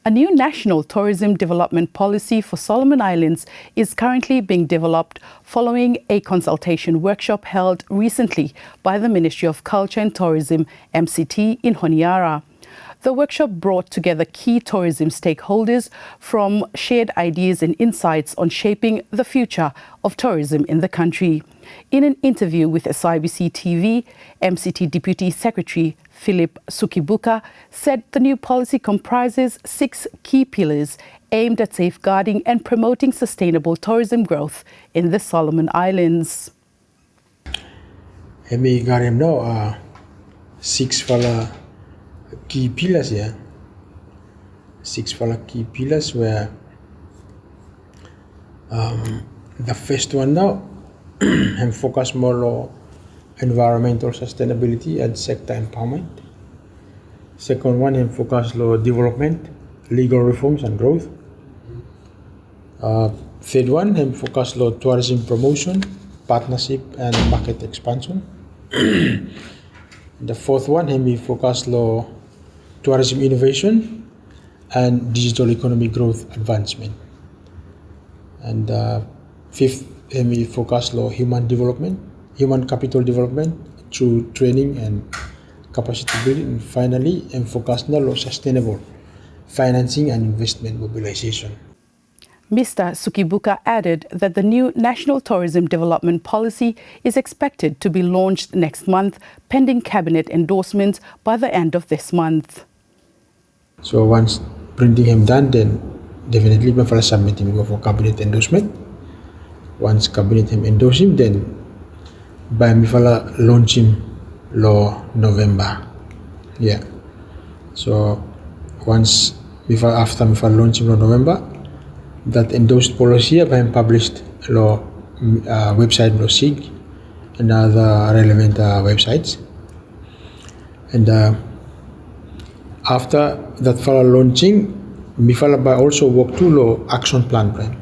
A new national tourism development policy for Solomon Islands is currently being developed following a consultation workshop held recently by the Ministry of Culture and Tourism, MCT, in Honiara. The workshop brought together key tourism stakeholders from shared ideas and insights on shaping the future of tourism in the country. In an interview with SIBC TV, MCT Deputy Secretary Philip Sukibuka said the new policy comprises 6 key pillars aimed at safeguarding and promoting sustainable tourism growth in the Solomon Islands. Hemi garim no 6 fala key pillars, yeah. 6 fala key pillars where the first one now and focus more on environmental sustainability and sector empowerment. Second one and focus on development, legal reforms and growth. Third one and focus on tourism promotion, partnership and market expansion. The fourth one and we focus on tourism innovation and digital economy growth advancement. And fifth and we focus on human capital development through training and capacity building. And finally, and focus on sustainable financing and investment mobilization. Mr. Sukibuka added that the new National Tourism Development Policy is expected to be launched next month, pending cabinet endorsement by the end of this month. So once printing him done, then definitely we will submit him for cabinet endorsement. Once cabinet him endorse him, then by me will launch him lo November. Yeah. So once after me will launch him lo November, that endorsed policy by published lo website lo SIG and other relevant websites. And after that file launching, me file by also work to lo action plan.